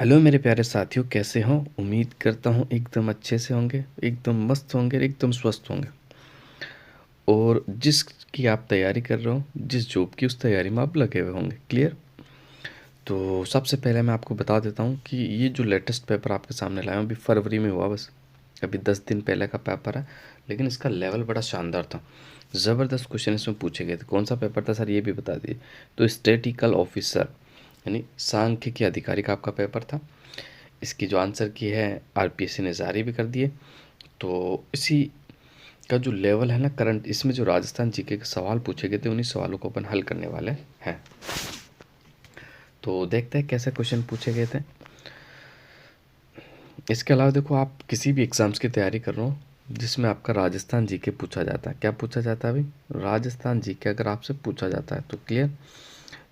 Hello मेरे प्यारे साथियों, कैसे हो? उम्मीद करता हूँ एकदम अच्छे से होंगे, एकदम मस्त होंगे, एकदम स्वस्थ होंगे। और जिसकी आप तैयारी कर रहे हो, जिस जॉब की, उस तैयारी में आप लगे हुए होंगे। क्लियर? तो सबसे पहले मैं आपको बता देता हूँ कि ये जो लेटेस्ट पेपर आपके सामने लाया हूँ, अभी फरवरी में हुआ, बस अभी 10 दिन पहले का पेपर है। लेकिन इसका लेवल बड़ा शानदार था, ज़बरदस्त क्वेश्चन इसमें पूछे गए थे। कौन सा पेपर था सर, ये भी बता दिए। तो स्टैटिकल ऑफिसर यानी सांख्यिकी अधिकारी का आपका पेपर था। इसकी जो आंसर की है आरपीएससी ने जारी भी कर दिए। तो इसी का जो लेवल है ना करंट, इसमें जो राजस्थान जीके के सवाल पूछे गए थे, उन्हीं सवालों को अपन हल करने वाले हैं। तो देखते हैं कैसे क्वेश्चन पूछे गए थे। इसके अलावा देखो, आप किसी भी एग्ज़ाम्स की तैयारी कर रहे हो जिसमें आपका राजस्थान जीके पूछा जाता है, क्या पूछा जाता है भाई? राजस्थान जीके अगर आपसे पूछा जाता है तो क्लियर,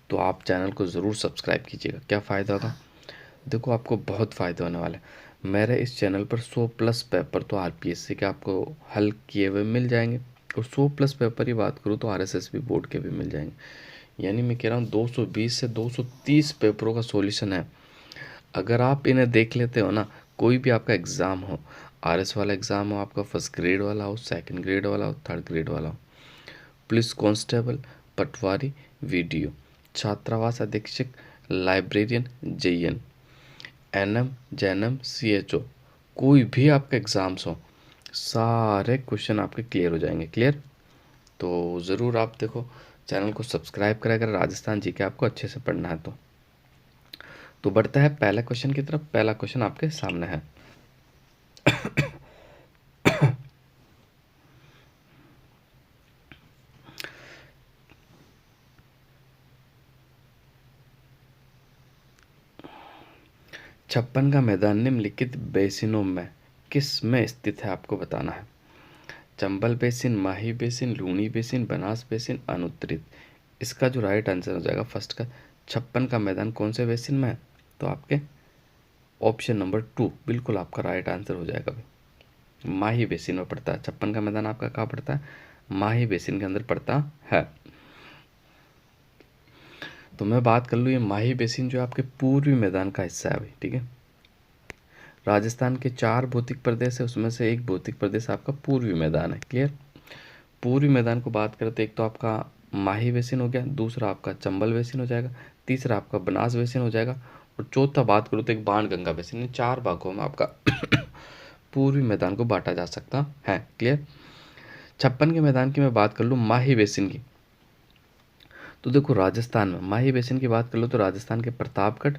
तो आप चैनल को ज़रूर सब्सक्राइब कीजिएगा। क्या फ़ायदा होगा? देखो, आपको बहुत फ़ायदे होने वाले हैं। मेरे इस चैनल पर 100+ पेपर तो आरपीएससी के आपको हल किए हुए मिल जाएंगे, और 100+ पेपर की बात करूँ तो आरएसएसबी बोर्ड के भी मिल जाएंगे। यानी मैं कह रहा हूँ 220 से 230 पेपरों का सॉल्यूशन है। अगर आप इन्हें देख लेते हो ना, कोई भी आपका एग्ज़ाम हो, आरएस वाला एग्ज़ाम हो, आपका फर्स्ट ग्रेड वाला हो, सेकंड ग्रेड वाला हो, थर्ड ग्रेड वाला हो, पुलिस कांस्टेबल, पटवारी, वीडियो, छात्रावास अधीक्षक, librarian, JEN, ANM, GNM, CHO, कोई भी आपका एग्ज़ाम्स हो, सारे क्वेश्चन आपके क्लियर हो जाएंगे। क्लियर? तो ज़रूर आप देखो, चैनल को सब्सक्राइब करें अगर राजस्थान जी के आपको अच्छे से पढ़ना है तो बढ़ता है पहला क्वेश्चन की तरफ। पहला क्वेश्चन आपके सामने है। छप्पन का मैदान निम्नलिखित बेसिनों में किस में स्थित है, आपको बताना है। Chambal basin, Mahi basin, Luni basin, Banas basin, अनुत्तरित। इसका जो राइट आंसर हो जाएगा फर्स्ट का, छप्पन का मैदान कौन से बेसिन में है? तो आपके ऑप्शन नंबर 2 बिल्कुल आपका राइट आंसर हो जाएगा भाई। माही बेसिन में पड़ता है छप्पन का मैदान, आपका कहाँ पड़ता है? माही बेसिन के अंदर पड़ता है। तो मैं बात कर लूँ, ये माही बेसिन जो आपके पूर्वी मैदान का हिस्सा है भाई। ठीक है, राजस्थान के 4 भौतिक प्रदेश है, उसमें से एक भौतिक प्रदेश आपका पूर्वी मैदान है। क्लियर? पूर्वी मैदान को बात करें तो एक तो आपका माही बेसिन हो गया, दूसरा आपका चंबल बेसिन हो जाएगा, तीसरा आपका बनास बेसिन हो जाएगा, और चौथा बात करूँ तो एक बाणगंगा बेसिन। इन 4 भागों में आपका पूर्वी मैदान को बांटा जा सकता है। क्लियर? छप्पन के मैदान की मैं बात कर लूँ, माही बेसिन की, तो देखो राजस्थान में माही बेसिन की बात कर लो तो राजस्थान के प्रतापगढ़,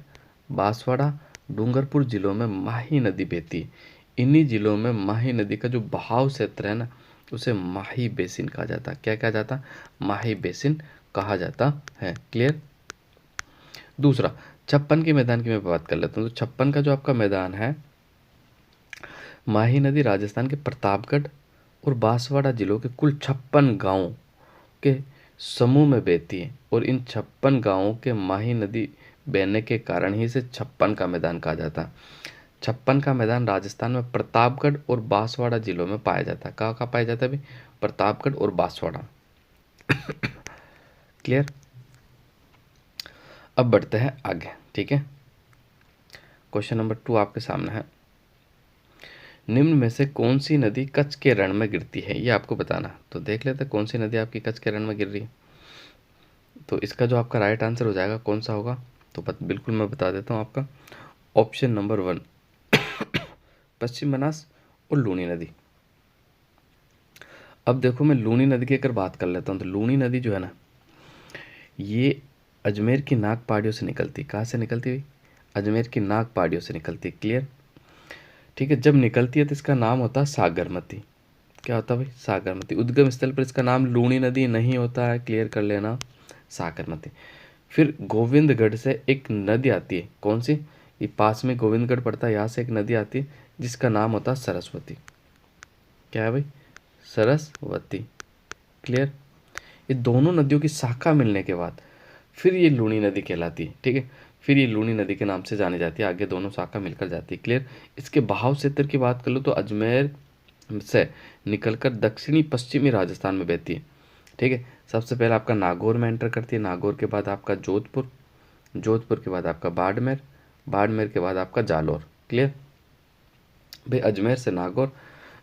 बांसवाड़ा, डूंगरपुर जिलों में माही नदी बहती है। इन्हीं जिलों में माही नदी का जो बहाव क्षेत्र है ना, उसे माही बेसिन कहा जाता है। क्या कहा जाता? माही बेसिन कहा जाता है। क्लियर? दूसरा, छप्पन के मैदान की मैं बात कर लेता हूँ। तो छप्पन का जो आपका मैदान है, माही नदी राजस्थान के प्रतापगढ़ और बांसवाड़ा जिलों के कुल 56 गांवों के समूह में बहती है, और इन 56 गांवों के माही नदी बहने के कारण ही इसे छप्पन का मैदान कहा जाता है। छप्पन का मैदान राजस्थान में प्रतापगढ़ और बांसवाड़ा जिलों में पाया जाता है। कहाँ कहाँ पाया जाता है भाई? प्रतापगढ़ और बांसवाड़ा। क्लियर? अब बढ़ते हैं आगे। ठीक है, क्वेश्चन नंबर 2 आपके सामने है। निम्न में से कौन सी नदी कच्छ के रण में गिरती है, ये आपको बताना है। तो देख लेते हैं कौन सी नदी आपकी कच्छ के रण में गिर रही है। तो इसका जो आपका राइट आंसर हो जाएगा कौन सा होगा, तो बिल्कुल मैं बता देता हूँ आपका। ऑप्शन नंबर 1 पश्चिम बनास और लूनी नदी। अब देखो, मैं लूनी नदी की अगर बात कर लेता हूँ तो लूनी नदी जो है ना, ये अजमेर की नाग पहाड़ियों से निकलती। कहाँ से निकलती हुई? अजमेर की नाग पहाड़ियों से निकलती। क्लियर? ठीक है, जब निकलती है तो इसका नाम होता है सागरमती। क्या होता है भाई? सागरमती। उद्गम स्थल पर इसका नाम लूनी नदी नहीं होता है, क्लियर कर लेना, सागरमती। फिर गोविंदगढ़ से एक नदी आती है, कौन सी? ये पास में गोविंदगढ़ पड़ता है, यहाँ से एक नदी आती है जिसका नाम होता है सरस्वती। क्या है भाई? सरस्वती। क्लियर? ये दोनों नदियों की शाखा मिलने के बाद फिर ये लूनी नदी कहलाती है। ठीक है, फिर ये लूनी नदी के नाम से जानी जाती है, आगे दोनों शाखा मिलकर जाती है। क्लियर? इसके बहाव क्षेत्र की बात कर लो तो अजमेर से निकलकर दक्षिणी पश्चिमी राजस्थान में बहती है। ठीक है, सबसे पहले आपका नागौर में एंटर करती है, नागौर के बाद आपका जोधपुर, जोधपुर के बाद आपका बाड़मेर, बाड़मेर के बाद आपका जालौर। क्लियर भाई, अजमेर से नागौर,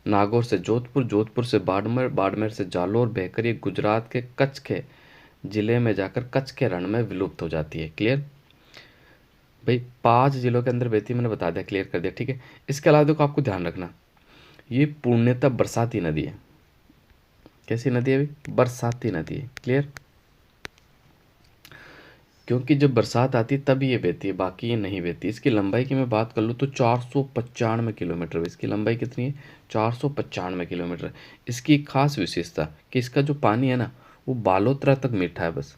नागौर से जोधपुर, जोधपुर से बाड़मेर, बाड़मेर से जालौर बहकर ये गुजरात के कच्छ के जिले में जाकर कच्छ के रण में विलुप्त हो जाती है। क्लियर भाई, 5 जिलों के अंदर बहती है, मैंने बता दिया, क्लियर कर दिया। ठीक है, इसके अलावा देखो आपको ध्यान रखना, ये पूर्णतः बरसाती नदी है। कैसी नदी है भाई? बरसाती नदी है। क्लियर, क्योंकि जब बरसात आती है तब ये बहती है, बाकी ये नहीं बहती। इसकी लंबाई की मैं बात कर लूँ तो 495 किलोमीटर। इसकी लंबाई कितनी है? 495 किलोमीटर। इसकी एक खास विशेषता कि इसका जो पानी है ना, वो बालोतरा तक मीठा है बस।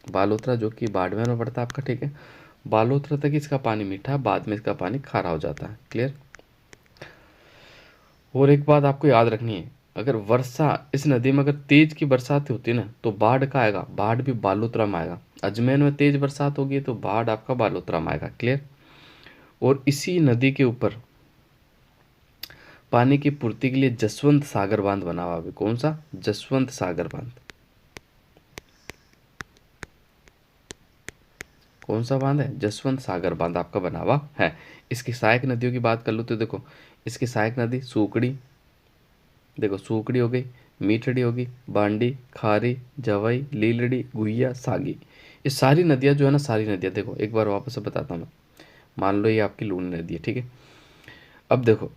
बालोतरा जो कि बाड़मेर में पड़ता है आपका, ठीक है, बालोतरा तक इसका पानी मीठा है, बाद में इसका पानी खारा हो जाता है। क्लियर, और एक बात आपको याद रखनी है, अगर वर्षा इस नदी में अगर तेज की बरसात होती है ना, तो बाढ़ का आएगा, बाढ़ भी बालोतरा में आएगा। अजमेर में तेज बरसात होगी तो बाढ़ आपका बालोतरा में आएगा। क्लियर, और इसी नदी के ऊपर पानी की पूर्ति के लिए जसवंत सागर बांध बना हुआ है। कौन सा? जसवंत सागर बांध। कौन सा बांध है? जसवंत सागर बांध आपका बना हुआ है। इसकी सहायक नदियों की बात कर लो तो देखो, इसकी सहायक नदी सूकड़ी, देखो सूकड़ी हो गई, मीठड़ी होगी, बांडी, खारी, जवाई, लीलड़ी, गुहिया, सागी। ये सारी नदियाँ जो है ना, सारी नदियाँ देखो एक बार वापस से बताता हूँ मैं। मान लो ये आपकी लूनी नदी है, ठीक है। अब देखो,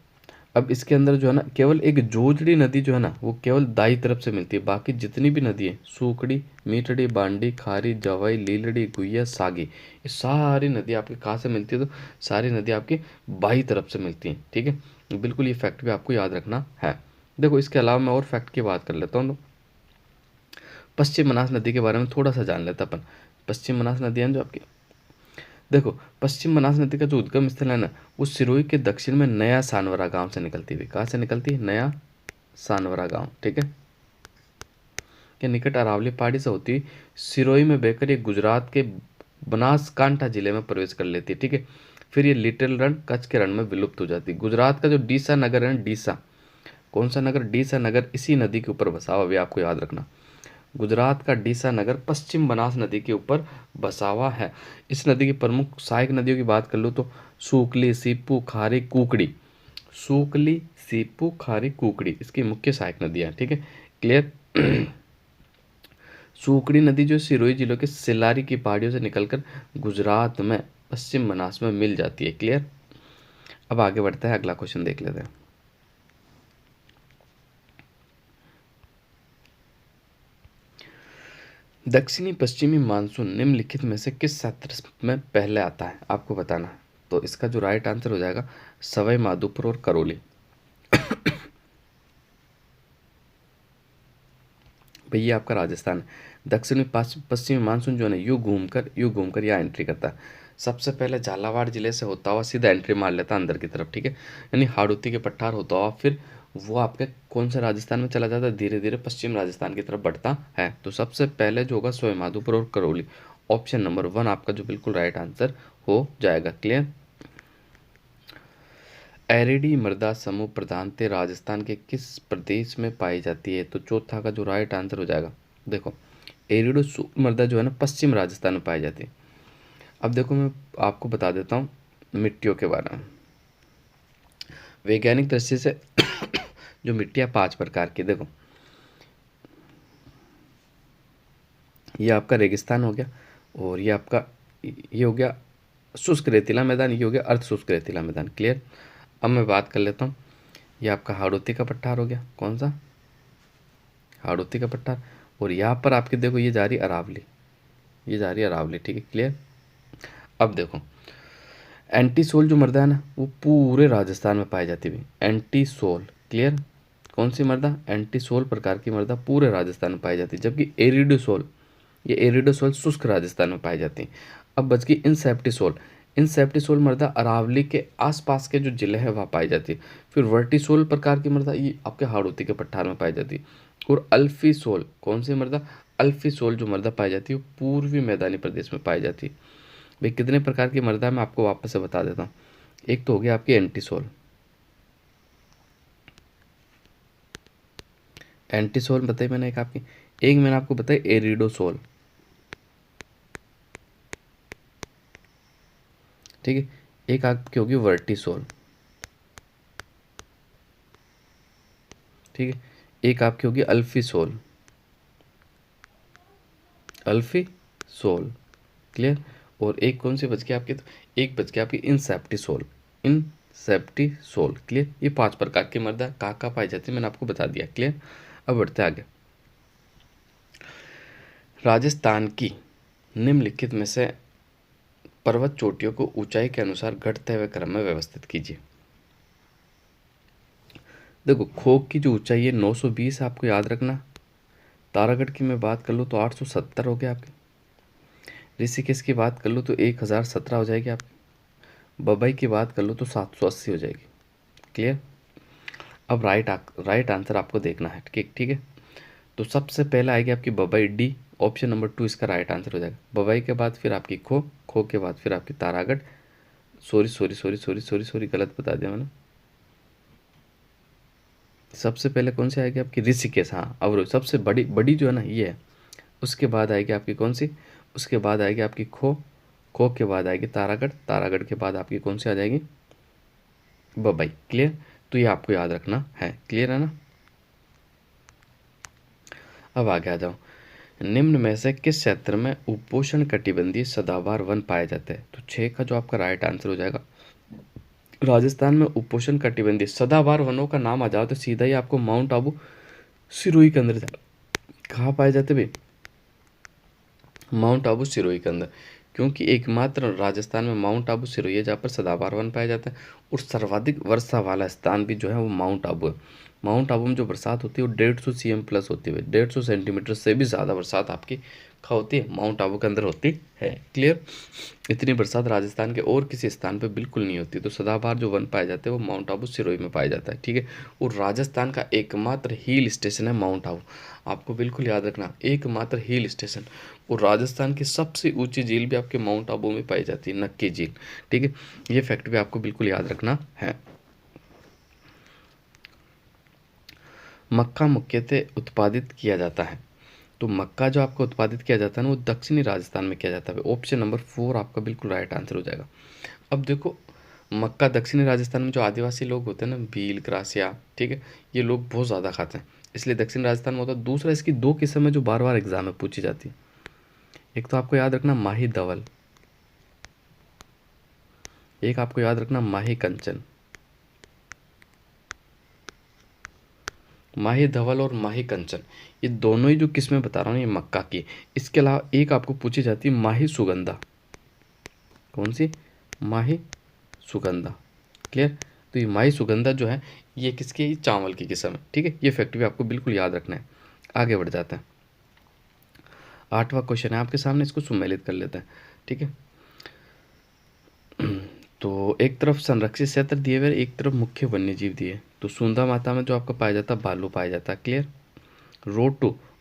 अब इसके अंदर जो है ना, केवल एक जोजड़ी नदी जो है ना, वो केवल दाई तरफ से मिलती है। बाकी जितनी भी नदी है, सूकड़ी, मीठड़ी, बांडी, खारी, जवाई, लीलड़ी, गुहिया, सागी, ये सारी नदी आपकी कहाँ से मिलती है? तो सारी नदी आपकी बाई तरफ से मिलती हैं। ठीक है, बिल्कुल ये फैक्ट भी आपको याद रखना है। देखो इसके अलावा मैं और फैक्ट की बात कर लेता हूँ। तो पश्चिम मनास नदी के बारे में थोड़ा सा जान लेता अपन। पश्चिम मनास नदी है जो आपकी, देखो पश्चिम बनास नदी का जो उद्गम स्थल है ना, वो सिरोही के दक्षिण में नया सानवरा गांव से निकलती हुई। कहाँ से निकलती है? नया सानवरा गांव, ठीक है, के निकट अरावली पहाड़ी से होती सिरोही में बहकर ये गुजरात के बनासकांठा जिले में प्रवेश कर लेती है। ठीक है, फिर ये लिटिल रण कच्छ के रण में विलुप्त हो जाती है। गुजरात का जो डीसा नगर है, डीसा, कौन सा नगर? डीसा नगर इसी नदी के ऊपर बसा हुआ है, आपको याद रखना। गुजरात का डीसा नगर पश्चिम बनास नदी के ऊपर बसा हुआ है। इस नदी की प्रमुख सहायक नदियों की बात कर लो तो सूकली, सीपू, खारी, कुकड़ी। सूकली, सीपू, खारी, कुकड़ी इसकी मुख्य सहायक नदियाँ हैं। ठीक है, क्लियर। सूकड़ी नदी जो सिरोही जिलों के सिलारी की पहाड़ियों से निकलकर गुजरात में पश्चिम बनास में मिल जाती है। क्लियर, अब आगे बढ़ता है, अगला क्वेश्चन देख लेते हैं। दक्षिणी पश्चिमी मानसून निम्नलिखित में से किस क्षेत्र में पहले आता है? आपको बताना है। तो इसका जो राइट आंसर हो जाएगा सवाई माधोपुर और करौली। भैया आपका राजस्थान है। दक्षिणी पश्चिमी मानसून जो है ना, यूं घूमकर यहाँ एंट्री करता है। सबसे पहले झालावाड़ जिले से होता हुआ सीधा एंट्री मार लेता है अंदर की तरफ। ठीक है, यानी हाड़ौती के पठार होता हुआ फिर वो आपके कौन से राजस्थान में चला जाता है? धीरे धीरे पश्चिम राजस्थान की तरफ बढ़ता है। तो सबसे पहले जो होगा सवाई माधोपुर और करौली। ऑप्शन नंबर 1 आपका जो बिल्कुल राइट आंसर हो जाएगा। क्लियर। एरिडी मृदा समूह प्रधानतः राजस्थान के किस प्रदेश में पाई जाती है? तो चौथा का जो राइट आंसर हो जाएगा, देखो एरिडो मृदा जो है ना, पश्चिम राजस्थान में पाई जाती है। अब देखो मैं आपको बता देता हूँ मिट्टियों के बारे में। वैज्ञानिक दृष्टि से जो मिट्टियाँ 5 प्रकार की, देखो ये आपका रेगिस्तान हो गया, और ये आपका ये हो गया शुष्क रेतीला मैदान, ये हो गया अर्ध शुष्क रेतीला मैदान। क्लियर। अब मैं बात कर लेता हूँ, ये आपका हाड़ौती का पठार हो गया। कौन सा? हाड़ौती का पठार। और यहाँ पर आपके देखो ये जा रही अरावली, ये जा रही अरावली। ठीक है, क्लियर। अब देखो एंटीसोल जो मृदा है ना, वो पूरे राजस्थान में पाई जाती है। Entisol, clear. कौन सी मृदा? एंटीसोल प्रकार की मृदा पूरे राजस्थान में पाई जाती है। जबकि एरिडोसोल, ये एरिडोसोल शुष्क राजस्थान में पाई जाती है। अब बच गई इंसेप्टिसोल। इंसेप्टिसोल मृदा अरावली के आसपास के जो जिले हैं वहाँ पाई जाती है। फिर वर्टिसोल प्रकार की मृदा ये आपके हाड़ौती के पठार में पाई जाती है। और अल्फीसोल, कौन सी मृदा? अल्फीसोल जो मृदा पाई जाती है वो पूर्वी मैदानी प्रदेश में पाई जाती है। भाई कितने प्रकार की मृदा मैं आपको वापस से बता देता हूँ। एक तो हो गया आपकी एंटीसोल, एंटीसोल बताई मैंने एक आपकी, एक मैंने आपको बताई एरिडोसोल। ठीक है। एक आपकी होगी वर्टिसोल, ठीक है। एक आपकी होगी अल्फिसोल, अल्फिसोल, क्लियर। और एक कौन सी बच गई आपकी, तो एक बच गया आपकी इनसेप्टिसोल, इनसेप्टिसोल, क्लियर। ये 5 प्रकार की मृदा कहाँ पाई जाती है मैंने आपको बता दिया, क्लियर। अब बढ़ते आगे। राजस्थान की निम्नलिखित में से पर्वत चोटियों को ऊंचाई के अनुसार घटते हुए क्रम में व्यवस्थित कीजिए। देखो, खोक की जो ऊंचाई है 920 आपको याद रखना। तारागढ़ की मैं बात कर लूँ तो 870 हो गया आपकी। ऋषिकेश की बात कर लूँ तो 1017 हो जाएगी आपकी। बबई की बात कर लूँ तो 780 हो जाएगी, क्लियर। अब राइट आंसर आपको देखना है, ठीक ठीक है। तो सबसे पहले आएगी आपकी बबई, डी, ऑप्शन नंबर 2 इसका राइट आंसर हो जाएगा। बबई के बाद फिर आपकी खो के बाद फिर आपकी तारागढ़। सॉरी गलत बता दिया मैंने। सबसे पहले कौन सी आएगी आपकी, ऋषिकेश, हाँ अवरोह सबसे बड़ी बड़ी जो है ना ये है। उसके बाद आएगी आपकी कौन सी, उसके बाद आएगी आपकी खो के बाद आएगी तारागढ़ के बाद आपकी कौन सी आ जाएगी, बबई, क्लियर। तो ये आपको याद रखना है, क्लियर है ना। अब आगे आ जाओ। निम्न में से किस क्षेत्र में उपोष्ण कटिबंधीय सदाबहार वन पाए जाते हैं, तो 6 का जो आपका राइट आंसर हो जाएगा, राजस्थान में उपोष्ण कटिबंधीय सदाबहार वनों का नाम आ जाओ तो सीधा ही आपको माउंट आबू सिरोही के अंदर कहाँ पाए जाते भाई, माउंट आबू सिरोही के अंदर। क्योंकि एकमात्र राजस्थान में माउंट आबू सिरोही है जहाँ पर सदाबहार वन पाए जाते हैं। और सर्वाधिक वर्षा वाला स्थान भी जो है वो माउंट आबू है। माउंट आबू में जो बरसात होती है वो 150 CM प्लस होती है, 150 सेंटीमीटर से भी ज़्यादा बरसात आपकी कहाँ होती है, माउंट आबू के अंदर होती है, क्लियर। इतनी बरसात राजस्थान के और किसी स्थान पर बिल्कुल नहीं होती। तो सदाबहार जो वन पाए जाते हैं वो माउंट आबू सिरोही में पाया जाता है, ठीक है। और राजस्थान का एकमात्र हिल स्टेशन है माउंट आबू, आपको बिल्कुल याद रखना, एकमात्र हिल स्टेशन। और राजस्थान की सबसे ऊंची झील भी आपके माउंट आबू में पाई जाती है, नक्की झील, ठीक है। ये फैक्ट भी आपको बिल्कुल याद रखना है। मक्का मुख्यतः उत्पादित किया जाता है, तो मक्का जो आपका उत्पादित किया जाता है ना वो दक्षिणी राजस्थान में किया जाता है। ऑप्शन नंबर 4 आपका बिल्कुल राइट आंसर हो जाएगा। अब देखो, मक्का दक्षिणी राजस्थान में जो आदिवासी लोग होते हैं ना, भील, क्रासिया, ठीक है, ये लोग बहुत ज़्यादा खाते हैं, इसलिए दक्षिण राजस्थान में होता है। दूसरा, इसकी 2 किस्म है जो बार बार एग्जाम में पूछी जाती है। एक तो आपको याद रखना माही धवल, एक आपको याद रखना माही कंचन। माही धवल और माही कंचन, ये दोनों ही जो किस्में बता रहा हूँ ये मक्का की। इसके अलावा एक आपको पूछी जाती है माही सुगंधा, कौन सी, माही सुगंधा, क्लियर। तो ये माही सुगंधा जो है ये किसकी, चावल की किस्म है, ठीक है। ये फैक्ट भी आपको बिल्कुल याद रखना है। आगे बढ़ जाते हैं। 8वां क्वेश्चन है आपके सामने, इसको सुमेलित कर लेते हैं, ठीक है। तो एक तरफ संरक्षित क्षेत्र दिए हुए, एक तरफ मुख्य वन्य जीव दिए। तो सूंदा माता में जो आपका पाया जाता है भालू पाया जाता है, क्लियर।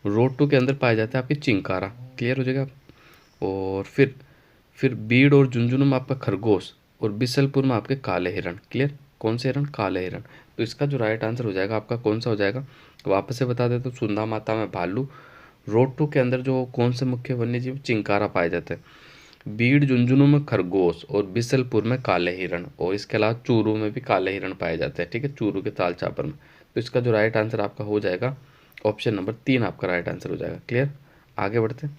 रोड टू के अंदर पाया जाता है आपकी चिंकारा, क्लियर हो जाएगा। और फिर बीड़ और झुंझुनू में आपका खरगोश, और बिसलपुर में आपके काले हिरण, क्लियर। कौन से हिरण, काले हिरण। तो इसका जो राइट आंसर हो जाएगा आपका कौन सा हो जाएगा, वापस से बता देते तो सूंदा माता में भालू, रोड टू के अंदर जो कौन से मुख्य वन्य जीव, चिंकारा पाए जाते हैं, बीड़ झुंझुनू में खरगोश, और बिसलपुर में काले हिरण, और इसके अलावा चूरू में भी काले हिरण पाए जाते हैं, ठीक है, चूरू के ताल चापर में। तो इसका जो राइट आंसर आपका हो जाएगा ऑप्शन नंबर 3 आपका राइट आंसर हो जाएगा, क्लियर। आगे बढ़ते हैं।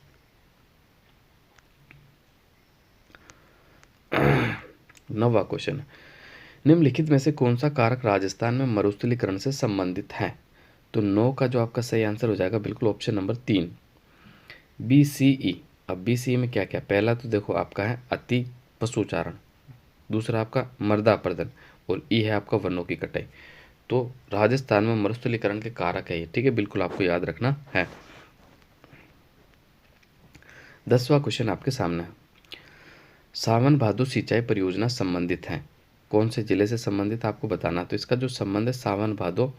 9वां क्वेश्चन है, निम्नलिखित में से कौन सा कारक राजस्थान में मरुस्थलीकरण से संबंधित है। तो 9 का जो आपका सही आंसर हो जाएगा बिल्कुल ऑप्शन नंबर 3, BCE। अब BCE में क्या क्या, पहला तो देखो आपका है अति पशुचारण, दूसरा आपका मृदा अपरदन, और ई है आपका वनों की कटाई। तो राजस्थान में मरुस्थलीकरण के कारक है ये, ठीक है, बिल्कुल आपको याद रखना है। 10वां क्वेश्चन आपके सामने है, सावन भादो सिंचाई परियोजना संबंधित है, कौन से जिले से संबंधित आपको बताना। तो इसका जो संबंध है सावन भादो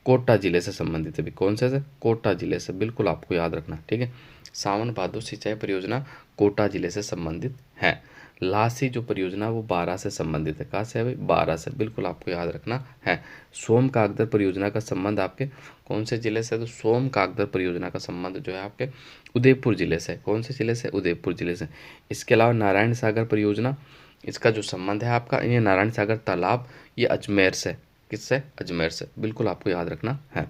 कोटा जिले से संबंधित है भी, कौन से कोटा जिले से, बिल्कुल आपको याद रखना, ठीक है। सावन भादो सिंचाई परियोजना कोटा जिले से संबंधित है। लासी जो परियोजना वो 12 से संबंधित है, कहाँ से है भाई, 12 से, बिल्कुल आपको याद रखना है। सोम कागदर परियोजना का संबंध आपके कौन से जिले से, तो सोम कागदर परियोजना का संबंध जो है आपके उदयपुर जिले से, कौन से जिले से, उदयपुर जिले से। इसके अलावा नारायण सागर परियोजना इसका जो संबंध है आपका, ये नारायण सागर तालाब, ये अजमेर से, किससे? अजमेर से, बिल्कुल आपको याद रखना है।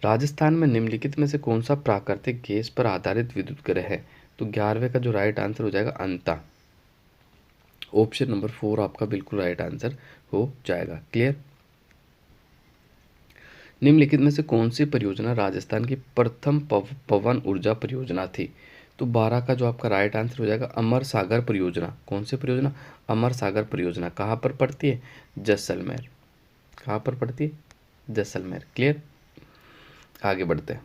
राजस्थान में निम्नलिखित में से कौन सा प्राकृतिक गैस पर आधारित विद्युत ग्रह है? तो 11वें का जो राइट आंसर हो जाएगा अंता। ऑप्शन नंबर 4 आपका बिल्कुल राइट आंसर हो जाएगा। क्लियर? निम्नलिखित में से कौन सी परियोजना राजस्थान की प्रथम पवन ऊर्जा परियोजना थी? तो 12 का जो आपका राइट आंसर हो जाएगा अमर सागर परियोजना। कौन सी परियोजना? अमर सागर परियोजना। कहाँ पर पड़ती है? जैसलमेर। कहाँ पर पड़ती है? जैसलमेर। क्लियर? आगे बढ़ते हैं।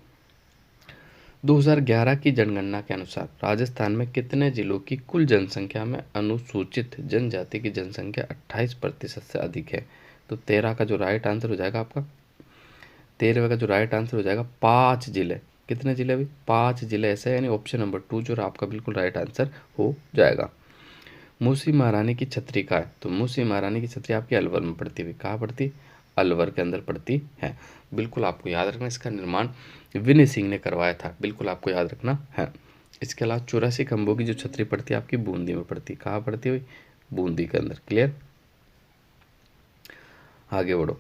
2011 की जनगणना के अनुसार राजस्थान में कितने जिलों की कुल जनसंख्या में अनुसूचित जनजाति की जनसंख्या 28% से अधिक है? तो 13 का जो राइट आंसर हो जाएगा आपका, 13वें का जो राइट आंसर हो जाएगा 5 जिले। कितने जिले अभी? 5 जिले ऐसे, यानी ऑप्शन नंबर 2 जो आपका बिल्कुल राइट आंसर हो जाएगा। मूसी महारानी की छतरी का है? तो मूसी महारानी की छतरी आपकी अलवर में पड़ती हुई, कहाँ पड़ती? अलवर के अंदर पड़ती है। बिल्कुल आपको याद रखना, इसका निर्माण विनय सिंह ने करवाया था, बिल्कुल आपको याद रखना है। इसके अलावा 84 खंभों की जो छतरी पड़ती है आपकी बूंदी में पड़ती, कहाँ पड़ती हुई? बूंदी के अंदर। क्लियर? आगे बढ़ो।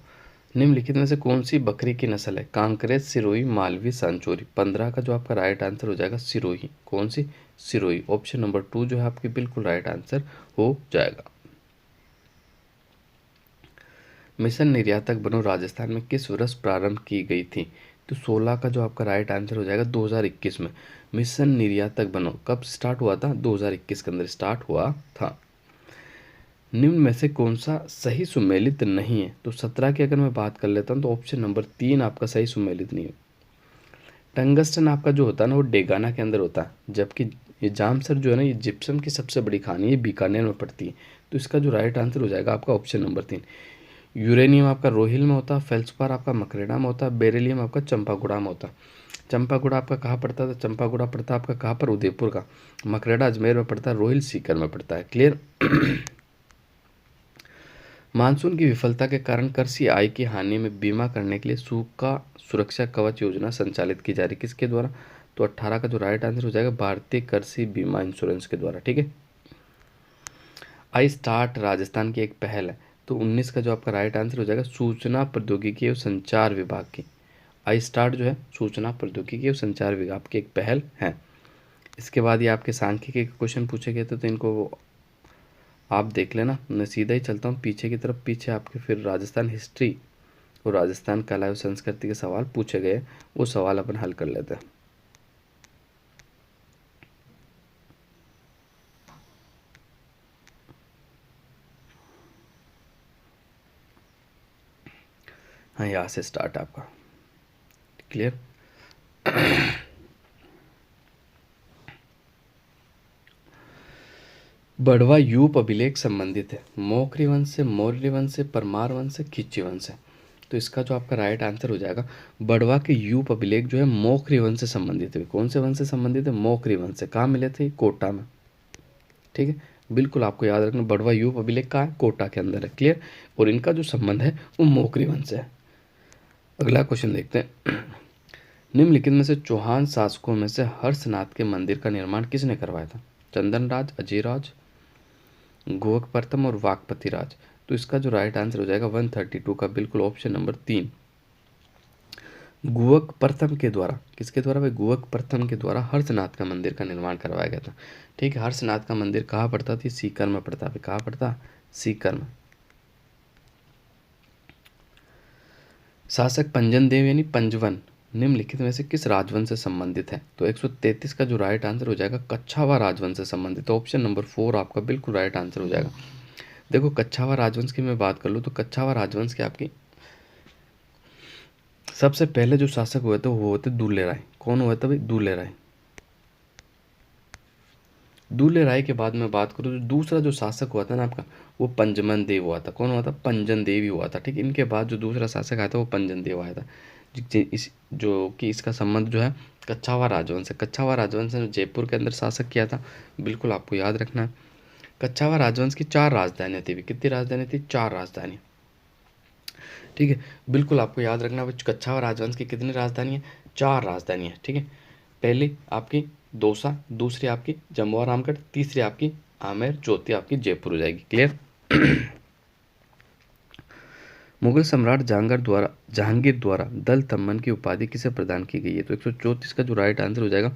निम्नलिखित में से कौन सी बकरी की नस्ल है? कांकरेज, सिरोही, मालवी, सांचोरी। 15 का जो आपका राइट आंसर हो जाएगा सिरोही। कौन सी? सिरोही। ऑप्शन नंबर 2 जो है आपकी बिल्कुल राइट आंसर हो जाएगा। मिशन निर्यातक बनो राजस्थान में किस वर्ष प्रारंभ की गई थी? तो 16 का जो आपका राइट आंसर हो जाएगा 2021 में। मिशन निर्यातक बनो कब स्टार्ट हुआ था? 2021 के अंदर स्टार्ट हुआ था। निम्न में से कौन सा सही सुमेलित नहीं है? तो 17 की अगर मैं बात कर लेता हूँ तो ऑप्शन नंबर 3 आपका सही सुमेलित नहीं है। टंगस्टन आपका जो होता है ना वो डेगाना के अंदर होता है, जबकि ये जामसर जो है ना ये जिप्सम की सबसे बड़ी खानी है, ये बीकानेर में पड़ती है। तो इसका जो राइट आंसर हो जाएगा आपका ऑप्शन नंबर 3। यूरेनियम आपका रोहिल में होता है, फेल्सपार आपका मकरेड़ा में होता है, बेरिलियम आपका चंपागुड़ा में होता है। चंपागुड़ा आपका कहाँ पड़ता था? चंपागुड़ा पड़ता है आपका कहाँ पर? उदयपुर का। मकरेड़ा अजमेर में पड़ता है, रोहिल सीकर में पड़ता है। क्लियर? मानसून की विफलता के कारण कृषि आय की हानि में बीमा करने के लिए सूखा सुरक्षा कवच योजना संचालित की जा रही, किसके द्वारा? तो 18 का जो राइट आंसर हो जाएगा भारतीय कृषि बीमा इंश्योरेंस के द्वारा। ठीक है। आई स्टार्ट राजस्थान की एक पहल है, तो 19 का जो आपका राइट आंसर हो जाएगा सूचना प्रौद्योगिकी एवं संचार विभाग की। आई स्टार्ट जो है सूचना प्रौद्योगिकी एवं संचार विभाग की एक पहल है। इसके बाद ये आपके सांख्यिकी के क्वेश्चन पूछे गए थे, तो इनको आप देख लेना। मैं सीधा ही चलता हूँ पीछे की तरफ। पीछे आपके फिर राजस्थान हिस्ट्री और राजस्थान कला एवं संस्कृति के सवाल पूछे गए, वो सवाल अपन हल कर लेते हैं। हाँ, यहाँ से स्टार्ट आपका। क्लियर? बड़वा यूप अभिलेख संबंधित है मौर्य वंश से, मौर्य वंश से, परमार वंश से, खिच्ची वंश से। तो इसका जो आपका राइट आंसर हो जाएगा बड़वा के यूप अभिलेख जो है मौर्य वंश से संबंधित है। कौन से वंश से संबंधित है? मौर्य वंश से। कहाँ मिले थे? कोटा में। ठीक है, बिल्कुल आपको याद रखना। बड़वा यूप अभिलेख कहाँ है? कोटा के अंदर है। क्लियर? और इनका जो संबंध है वो मौर्य वंश से है। अगला क्वेश्चन देखते हैं। निम्नलिखित में से चौहान शासकों में से हर्षनाथ के मंदिर का निर्माण किसने करवाया था? चंदन राज, अजयराज, गोवक प्रथम और वाकपति राज। तो इसका जो राइट आंसर हो जाएगा 132 का बिल्कुल ऑप्शन नंबर 3। गुवक प्रथम के द्वारा, किसके द्वारा भाई? गुवक प्रथम के द्वारा हर्षनाथ का मंदिर का निर्माण करवाया गया था। ठीक है, हर्षनाथ का मंदिर कहाँ पड़ता था? सीकर में पड़ता है। कहाँ पड़ता? सीकर में। शासक पंजन देव यानी पंजवन निम्नलिखित में से किस राजवंश से संबंधित है? तो 133 का जो राइट आंसर हो जाएगा कच्छावा राजवंश से संबंधित। तो ऑप्शन नंबर 4 आपका बिल्कुल राइट आंसर हो जाएगा। देखो, कच्छावा राजवंश की मैं बात कर लूँ तो कच्छावा राजवंश के आपकी सबसे पहले जो शासक हुए थे वो हुए थे दूल्हे राय। कौन हुआ था भाई? दूल्हे राय। दूल्हे राय के बाद मैं बात करूँ तो दूसरा जो शासक हुआ था ना आपका वो पंजमन देव हुआ था। कौन हुआ था? पंजन देव ही हुआ था। ठीक है, इनके बाद जो दूसरा शासक आया था वो पंजन देव आया था, इस जो कि इसका संबंध जो है कच्छावा राजवंश से। कच्छावा राजवंश ने जयपुर के अंदर शासक किया था, बिल्कुल आपको याद रखना है। कच्छावा राजवंश की 4 राजधानियाँ थी। कितनी राजधानी थी? 4 राजधानी। ठीक है, बिल्कुल आपको याद रखना। कच्छावा राजवंश की कितनी राजधानी है? 4 राजधानी है। ठीक है, पहली आपकी दौसा, दूसरी आपकी जमवा रामगढ़, तीसरी आपकी आमेर, चौथी आपकी जयपुर हो जाएगी। क्लियर। मुगल सम्राट जहांगीर द्वारा दल तमन की उपाधि किसे प्रदान की गई है? तो 134 का जो राइट आंसर हो जाएगा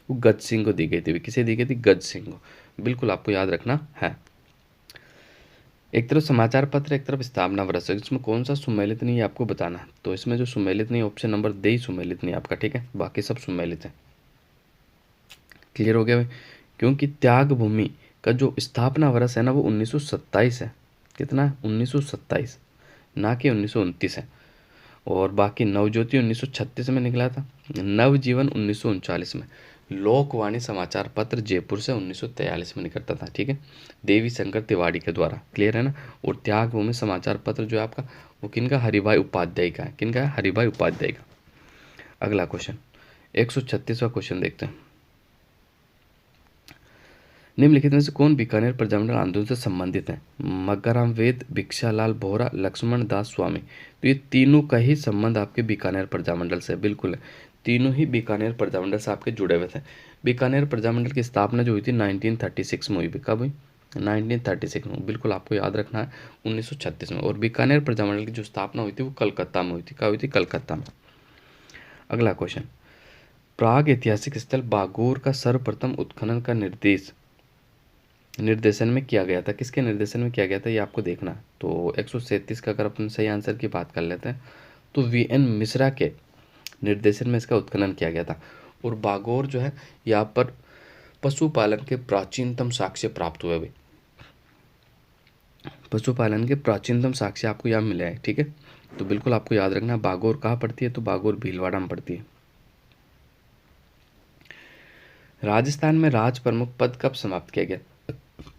वो गज सिंह को दी गई थी। किसे दी गई थी? गज सिंह को। बिल्कुल आपको याद रखना है। एक तरफ समाचार पत्र, एक तरफ स्थापना वर्ष है, इसमें कौन सा सुमेलित नहीं है आपको बताना है। तो इसमें जो सुमेलित नहीं, ऑप्शन नंबर दे ही सुमेलित नहीं आपका, ठीक है, बाकी सब सुमेलित है। क्लियर हो गया भाई। क्योंकि त्याग भूमि का जो स्थापना वर्ष है ना वो 1927 है। कितना है? 1927, ना कि 1929 है। और बाकी नवज्योति 1936 में निकला था, नवजीवन 1939 में, लोकवाणी समाचार पत्र जयपुर से 1943 में निकलता था, ठीक है, देवी शंकर तिवारी के द्वारा। क्लियर है ना। और त्याग भूमि समाचार पत्र जो है आपका वो किनका? हरिभाई उपाध्याय का है। किनका है? हरिभाई उपाध्याय का। अगला क्वेश्चन 136वां क्वेश्चन देखते हैं। निम्नलिखित में से कौन बीकानेर प्रजामंडल आंदोलन से संबंधित है? मग्गाराम वेद, भिक्षालाल बोहरा, लक्ष्मण दास स्वामी। तो ये तीनों का ही संबंध आपके बीकानेर प्रजामंडल से बिल्कुल है। तीनों ही बीकानेर प्रजामंडल से आपके जुड़े हुए थे। बीकानेर प्रजामंडल की स्थापना जो हुई थी 1936 में हुई। कब हुई? 1936 में। बिल्कुल आपको याद रखना है, 1936 में। और बीकानेर प्रजामंडल की जो स्थापना हुई थी वो कलकत्ता में हुई थी। कहाँ हुई थी? कलकत्ता में। अगला क्वेश्चन, प्राग ऐतिहासिक स्थल बागोर का सर्वप्रथम उत्खनन का निर्देशन में किया गया था। किसके निर्देशन में किया गया था ये आपको देखना है। तो 137 का अगर अपन सही आंसर की बात कर लेते हैं तो वीएन मिश्रा के निर्देशन में इसका उत्खनन किया गया था। और बागोर जो है यहाँ पर पशुपालन के प्राचीनतम साक्ष्य प्राप्त हुए। भाई पशुपालन के प्राचीनतम साक्ष्य आपको यहाँ मिले हैं, ठीक है। तो बिल्कुल आपको याद रखना, बागोर कहाँ पड़ती है? तो बागोर भीलवाड़ा में पड़ती है। राजस्थान में राज प्रमुख पद कब समाप्त किया गया?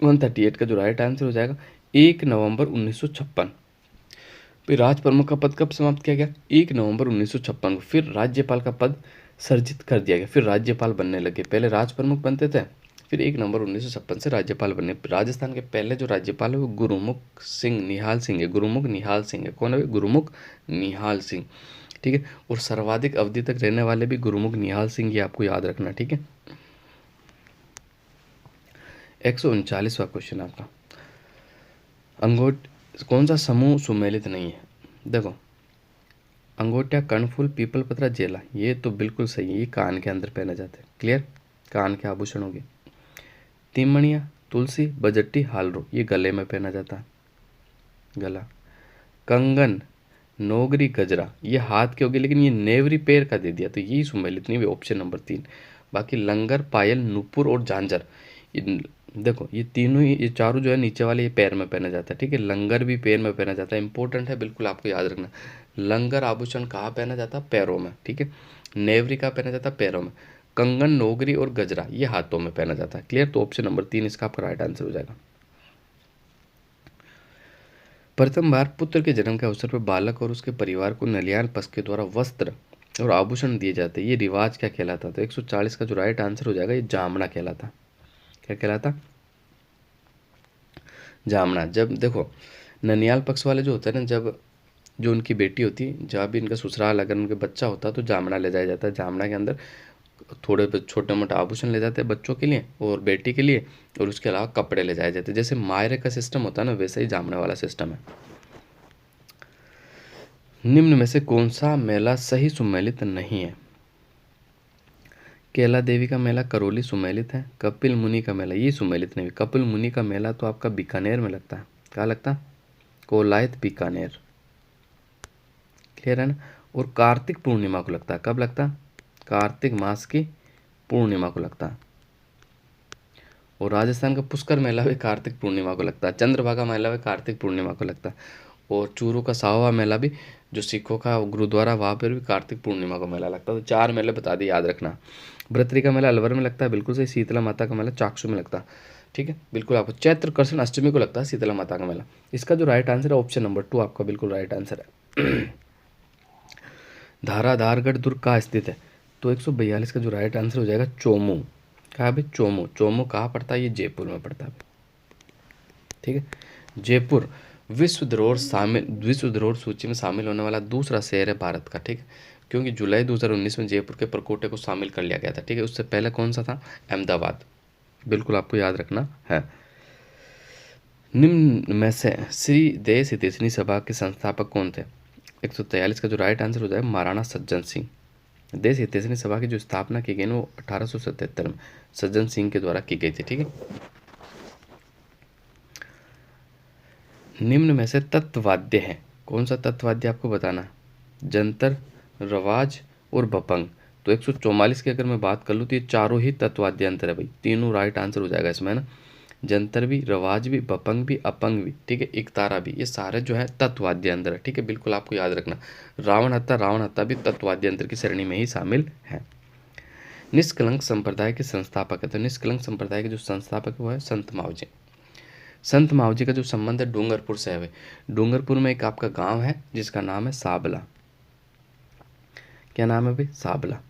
138 का जो राइट आंसर हो जाएगा 1 नवंबर 1956। फिर राज प्रमुख का पद कब समाप्त किया गया? 1 नवंबर 1956 को। फिर राज्यपाल का पद सर्जित कर दिया गया। फिर राज्यपाल बनने लगे। पहले राज प्रमुख बनते थे, फिर 1 नवंबर 1956 से राज्यपाल बने। राजस्थान के पहले जो राज्यपाल है वो गुरुमुख सिंह निहाल सिंह है। गुरुमुख निहाल सिंह है। कौन है? गुरुमुख निहाल सिंह, ठीक है। और सर्वाधिक अवधि तक रहने वाले भी गुरुमुख निहाल सिंह, ये आपको याद रखना, ठीक है। 139वां क्वेश्चन आपका, कौन सा समूह सुमेलित नहीं है? देखो, अंगोटिया, कर्णफूल, पीपल पत्रा, जेला, ये तो बिल्कुल सही है। ये कान के अंदर पहने जाते हैं। क्लियर। कान के आभूषण हो गए। तिमणिया, तुलसी, बजट्टी, हालरो, ये गले में पहना जाता है, गला। कंगन, नोगरी, गजरा, ये हाथ के हो गए, लेकिन ये नेवरी पैर का दे दिया तो यही सुमेलित नहीं हुए, ऑप्शन नंबर 3। बाकी लंगर, पायल, नुपुर और झांझर, देखो ये तीनों ही, ये चारों जो है नीचे वाले ये पैर में पहना जाता है, ठीक है। लंगर भी पैर में पहना जाता है, इंपॉर्टेंट है, बिल्कुल आपको याद रखना। लंगर आभूषण कहाँ पहना जाता है? पैरों में, ठीक है। नेवरी कहाँ पहना जाता है? पैरों में। कंगन, नोगरी और गजरा ये हाथों में पहना जाता है। क्लियर। तो ऑप्शन नंबर 3 इसका आपका राइट आंसर हो जाएगा। प्रथम बार पुत्र के जन्म के अवसर पर बालक और उसके परिवार को नलियान पक्ष के द्वारा वस्त्र और आभूषण दिए जाते हैं, ये रिवाज क्या कहलाता? तो 140 का जो राइट आंसर हो जाएगा ये जामना कहलाता। क्या कहलाता? जामना। जब देखो ननियाल पक्ष वाले जो होते हैं ना, जब जो उनकी बेटी होती है, जहाँ भी इनका ससुराल अगर उनके बच्चा होता है तो जामना ले जाया जाता है। जामना के अंदर थोड़े छोटे मोटे आभूषण ले जाते हैं बच्चों के लिए और बेटी के लिए, और उसके अलावा कपड़े ले जाए जाते हैं। जैसे मायरे का सिस्टम होता है ना, वैसे ही जामने वाला सिस्टम है। निम्न में से कौन सा मेला सही सुमेलित नहीं है? कैला देवी का मेला करौली सुमेलित है। कपिल मुनि का मेला ये सुमेलित नहीं है। कपिल मुनि का मेला तो आपका बीकानेर में लगता है। कहाँ लगता? कोलायत, बीकानेर। क्लियर है ना। और कार्तिक पूर्णिमा को लगता है। कब लगता? कार्तिक मास की पूर्णिमा को लगता है। और राजस्थान का पुष्कर मेला भी कार्तिक पूर्णिमा को लगता है। चंद्रभागा मेला भी कार्तिक पूर्णिमा को लगता है। और चूरू का साहवा मेला भी जो सिखों का गुरुद्वारा, वहाँ पर भी कार्तिक पूर्णिमा को मेला लगता है। तो 4 मेले बता दिए, याद रखना। भ्रतरी का मेला अलवर में लगता है, बिल्कुल सही। शीतला माता का मेला चाक्षु में लगता है, ठीक है। बिल्कुल आपको चैत्र कृष्ण अष्टमी को लगता है शीतला माता का मेला। इसका जो राइट आंसर है ऑप्शन नंबर 2 आपका बिल्कुल राइट आंसर है। धाराधारगढ़ दुर्ग कहाँ स्थित है? तो 142 का जो राइट आंसर हो जाएगा चोमू। कहाँ भाई? चोमू। चोमू कहाँ पड़ता है? ये जयपुर में पड़ता है, ठीक है। जयपुर विश्व धरोहर सूची में शामिल होने वाला दूसरा शहर है भारत का, ठीक है। क्योंकि जुलाई 2019 में जयपुर के परकोटे को शामिल कर लिया गया था, ठीक है। उससे पहले कौन सा था? अहमदाबाद। बिल्कुल आपको याद रखना है। निम्न में से श्री देश हितैषणी सभा के संस्थापक कौन थे? 143 का जो राइट आंसर हो जाएगा महाराणा सज्जन सिंह। देश हितैषणी सभा की जो स्थापना की गई ना वो 1877 में सज्जन सिंह के द्वारा की गई थी। ठीक है। निम्न में से तत्ववाद्य है, कौन सा तत्ववाद्य आपको बताना है? जंतर, रवाज और भपंग। तो 144 की अगर मैं बात कर लूँ तो ये चारों ही तत्ववाद्य यंत्र है भाई, तीनों राइट आंसर हो जाएगा इसमें ना। जंतर भी, रवाज भी, भपंग भी, अपंग भी, ठीक है, एकतारा भी, ये सारे जो है तत्ववाद्य यंत्र है। ठीक है, बिल्कुल आपको याद रखना। रावण हत्ता भी तत्ववाद्य यंत्र की श्रेणी में ही शामिल है। निष्कलंक संप्रदाय के संस्थापक है, तो निष्कलंक संप्रदाय के जो संस्थापक है वो है संत मावजी। संत मावजी का जो संबंध है डूंगरपुर से है। डूंगरपुर में एक आपका गांव है जिसका नाम है साबला। क्या नाम है भाई? साबला।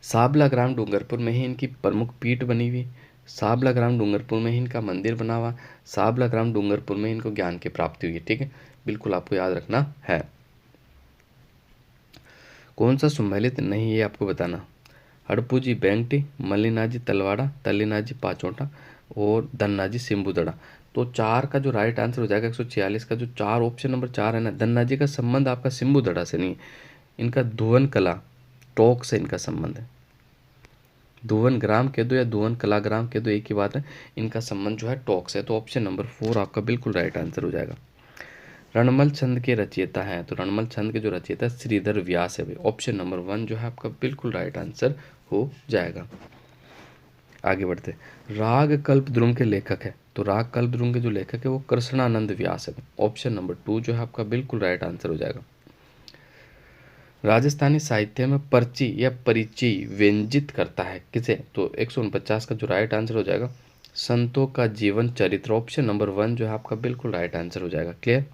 साबला ग्राम डूंगरपुर में ही इनकी प्रमुख पीठ बनी हुई। साबला ग्राम डूंगरपुर में ही इनका मंदिर बना हुआ। साबला ग्राम डूंगरपुर में इनको ज्ञान की प्राप्ति हुई है। ठीक है, बिल्कुल आपको याद रखना है। कौन सा सुमेलित नहीं, ये आपको बताना। हड़पूजी बेंगटी, मल्लिनाजी तलवाड़ा, तल्लीनाजी पाचोटा और धन्नाजी सिंबुदड़ा। तो 4 का जो राइट आंसर हो जाएगा 146 का जो 4 ऑप्शन नंबर 4 है ना, धन्नाजी का संबंध आपका सिंबुदड़ा से नहीं है, इनका धुवन कला टोक से इनका संबंध है। धुवन ग्राम कह दो या धुवन कला ग्राम कह दो, एक ही बात है, इनका संबंध जो है टोक से। तो ऑप्शन नंबर 4 आपका बिल्कुल राइट आंसर हो जाएगा। रणमल छंद के रचयिता हैं, तो रणमल छंद के जो रचयिता श्रीधर व्यास है। ऑप्शन नंबर 1 जो है आपका बिल्कुल राइट आंसर हो जाएगा। आगे बढ़ते, राग कल्पद्रुम के लेखक है, तो राग कल्पद्रुम के जो लेखक है वो कृष्णानंद व्यास है। ऑप्शन नंबर 2 जो है आपका बिल्कुल राइट आंसर हो जाएगा। राजस्थानी साहित्य में पर्ची या परिचय व्यंजित करता है किसे? तो 149 का जो राइट आंसर हो जाएगा संतों का जीवन चरित्र। ऑप्शन नंबर 1 जो है आपका बिल्कुल राइट आंसर हो जाएगा। क्लियर।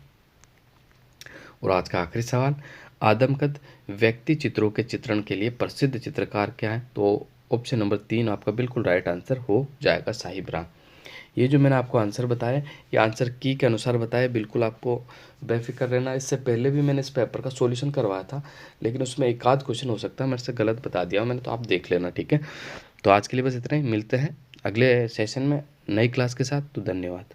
और आज का आखिरी सवाल, आदमकद व्यक्ति चित्रों के चित्रण के लिए प्रसिद्ध चित्रकार क्या है? तो ऑप्शन नंबर 3 आपका बिल्कुल राइट आंसर हो जाएगा साहिब राम। ये जो मैंने आपको आंसर बताया ये आंसर की के अनुसार बताया, बिल्कुल आपको बेफिक्र रहना। इससे पहले भी मैंने इस पेपर का सॉल्यूशन करवाया था, लेकिन उसमें एक आध क्वेश्चन हो सकता है मेरे से गलत बता दिया मैंने, तो आप देख लेना। ठीक है, तो आज के लिए बस इतना ही, मिलते हैं अगले सेशन में नई क्लास के साथ। तो धन्यवाद।